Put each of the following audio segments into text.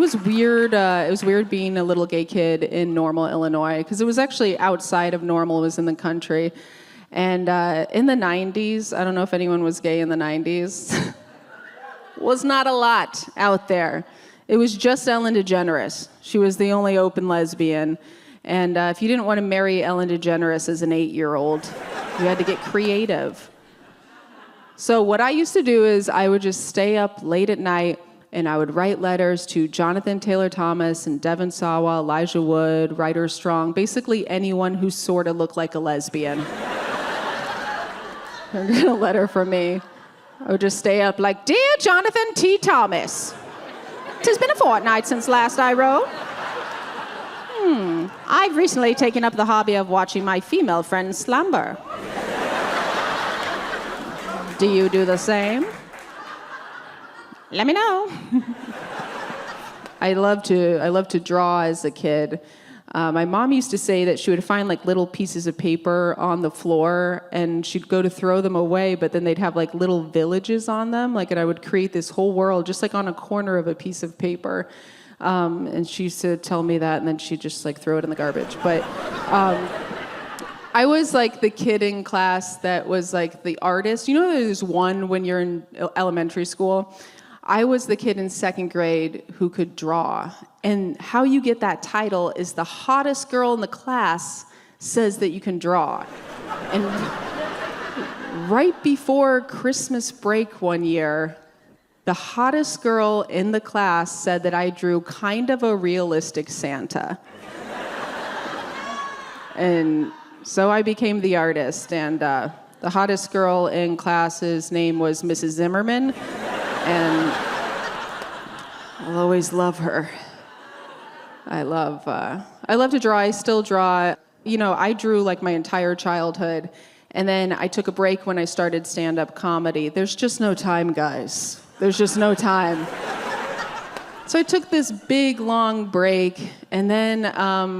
was weird. It was weird being a little gay kid in Normal, Illinois, because it was actually outside of Normal. It was in the country. And in the 90s, I don't know if anyone was gay in the 90s, was not a lot out there. It was just Ellen DeGeneres. She was the only open lesbian. And if you didn't want to marry Ellen DeGeneres as an 8-year-old, you had to get creative. So what I used to do is I would just stay up late at night and I would write letters to Jonathan Taylor Thomas and Devon Sawa, Elijah Wood, Ryder Strong, basically anyone who sort of looked like a lesbian. They're getting a letter from me. I would just stay up like, "Dear Jonathan T. Thomas, 'tis been a fortnight since last I wrote. I've recently taken up the hobby of watching my female friends slumber. Do you do the same? Let me know." I love to draw as a kid. My mom used to say that she would find like little pieces of paper on the floor and she'd go to throw them away, but then they'd have like little villages on them. And I would create this whole world just like on a corner of a piece of paper. And she used to tell me that, and then she'd just like throw it in the garbage. But I was like the kid in class that was like the artist. You know, there's one when you're in elementary school. I was the kid in second grade who could draw. And how you get that title is the hottest girl in the class says that you can draw. And right before Christmas break one year, the hottest girl in the class said that I drew kind of a realistic Santa. And so I became the artist, and the hottest girl in class's name was Mrs. Zimmerman, and I'll always love her. I love to draw. I still draw. You know, I drew like my entire childhood, and then I took a break when I started stand-up comedy. There's just no time, guys. There's just no time. So I took this big, long break, and then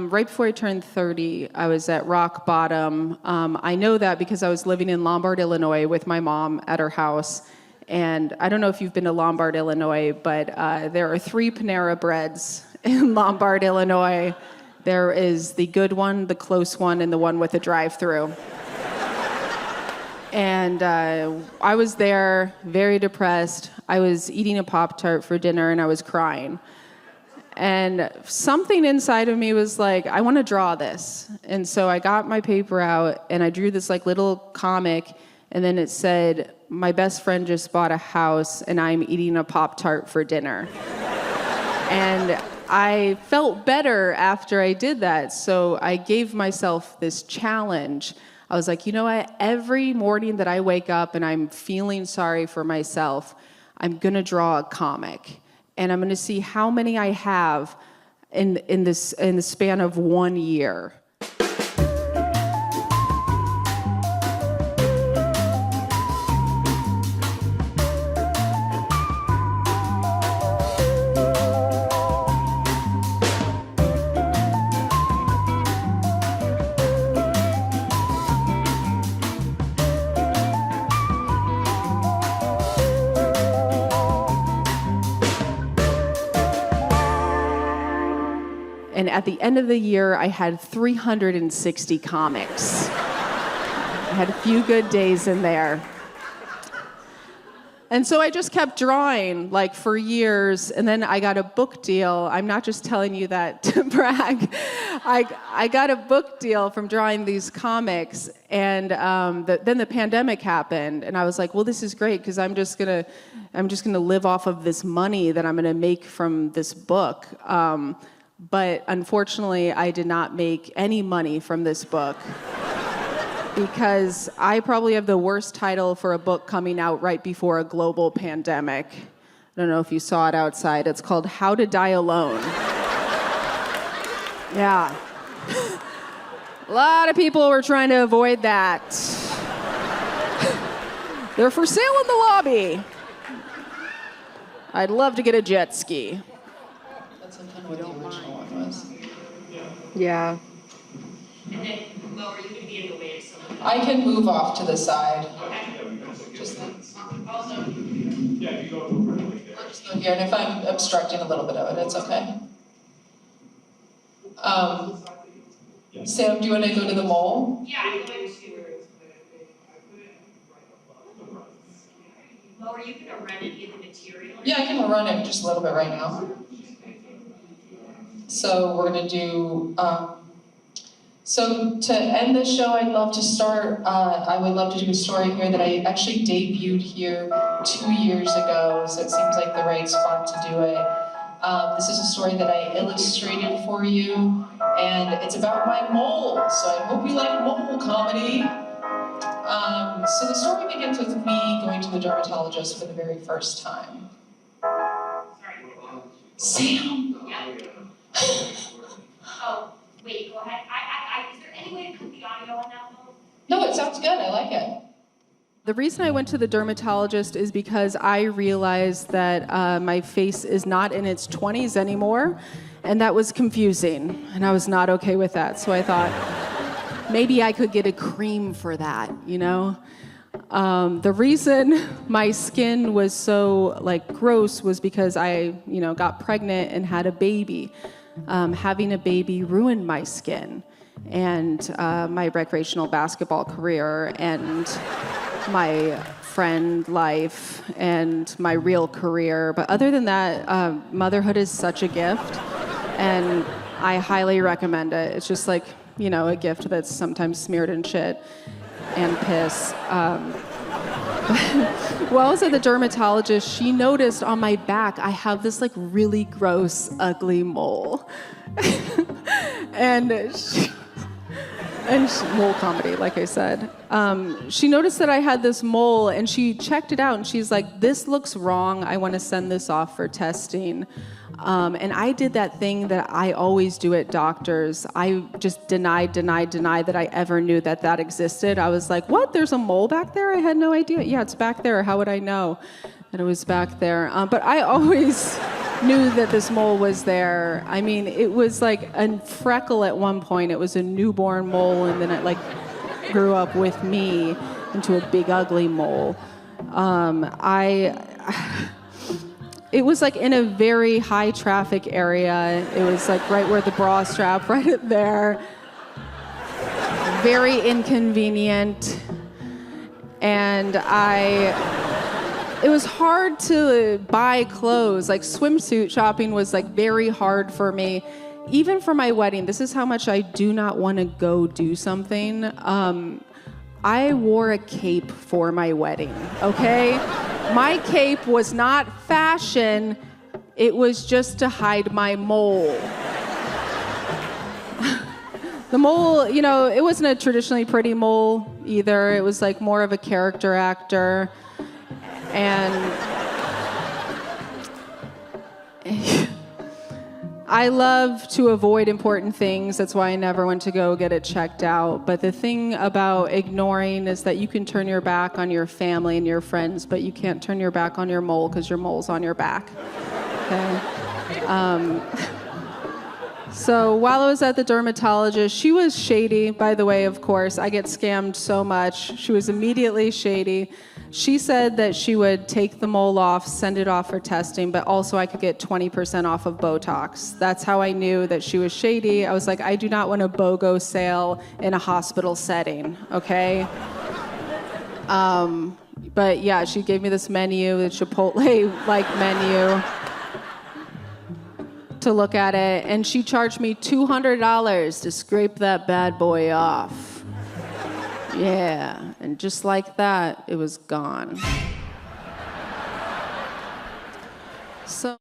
right before I turned 30, I was at rock bottom. I know that because I was living in Lombard, Illinois with my mom at her house. And I don't know if you've been to Lombard, Illinois, but there are 3 Panera Breads in Lombard, Illinois. There is the good one, the close one, and the one with a drive-through. And I was there, very depressed. I was eating a Pop-Tart for dinner, and I was crying. And something inside of me was like, I want to draw this. And so I got my paper out, and I drew this like little comic, and then it said, "My best friend just bought a house, and I'm eating a Pop-Tart for dinner." And I felt better after I did that, so I gave myself this challenge. I was like, you know what? Every morning that I wake up and I'm feeling sorry for myself, I'm going to draw a comic. And I'm going to see how many I have in the span of 1 year. And at the end of the year, I had 360 comics. I had a few good days in there. And so I just kept drawing, like, for years, and then I got a book deal. I'm not just telling you that to brag. I got a book deal from drawing these comics, and then the pandemic happened, and I was like, well, this is great, because I'm just gonna live off of this money that I'm gonna make from this book. But unfortunately, I did not make any money from this book because I probably have the worst title for a book coming out right before a global pandemic. I don't know if you saw it outside. It's called How to Die Alone. Yeah. A lot of people were trying to avoid that. They're for sale in the lobby. I'd love to get a jet ski. That's kind of what the original one was. Yeah. And then, lower, you could be in the way of someone. I can move off to the side. Okay. Just Also, Yeah, you go over like that. We'll just go here, and if I'm obstructing a little bit of it, it's okay. Sam, do you want to go to the mole? Yeah, I'm going to. Mo, are you gonna run any of the material? Yeah, I can run it just a little bit right now. So we're gonna do, so to end the show, I'd love to start, I would love to do a story here that I actually debuted here 2 years ago, so it seems like the right spot to do it. This is a story that I illustrated for you, and it's about my mole, so I hope you like mole comedy. So the story begins with me going to the dermatologist for the very first time. Sorry. Sam! Yeah. Oh, wait, go ahead. Is there any way to cut the audio on that one? No, it sounds good, I like it. The reason I went to the dermatologist is because I realized that my face is not in its 20s anymore, and that was confusing, and I was not okay with that. So I thought maybe I could get a cream for that, you know? The reason my skin was so gross was because I, got pregnant and had a baby. Having a baby ruined my skin and my recreational basketball career and my friend life and my real career. But other than that, motherhood is such a gift, and I highly recommend it. It's just a gift that's sometimes smeared in shit and piss. While I was at the dermatologist, she noticed on my back I have this really gross, ugly mole. And mole comedy, like I said. She noticed that I had this mole, and she checked it out, and she's like, "This looks wrong. I want to send this off for testing." And I did that thing that I always do at doctors. I just denied that I ever knew that existed. I was like, "What? There's a mole back there? I had no idea." "Yeah, it's back there. How would I know that it was back there?" But I always knew that this mole was there. I mean, it was like a freckle at one point. It was a newborn mole, and then it grew up with me into a big ugly mole. It was in a very high traffic area. It was right where the bra strap, right there. Very inconvenient. And it was hard to buy clothes. Swimsuit shopping was very hard for me. Even for my wedding, this is how much I do not want to go do something. I wore a cape for my wedding, okay? My cape was not fashion, it was just to hide my mole. The mole, it wasn't a traditionally pretty mole either. It was more of a character actor. And I love to avoid important things. That's why I never went to go get it checked out. But the thing about ignoring is that you can turn your back on your family and your friends, but you can't turn your back on your mole because your mole's on your back. Okay? So while I was at the dermatologist, she was shady, by the way, of course. I get scammed so much. She was immediately shady. She said that she would take the mole off, send it off for testing, but also I could get 20% off of Botox. That's how I knew that she was shady. I was like, I do not want a BOGO sale in a hospital setting, okay? But yeah, she gave me this menu, the Chipotle-like menu, to look at it, and she charged me $200 to scrape that bad boy off. Yeah, and just like that, it was gone. So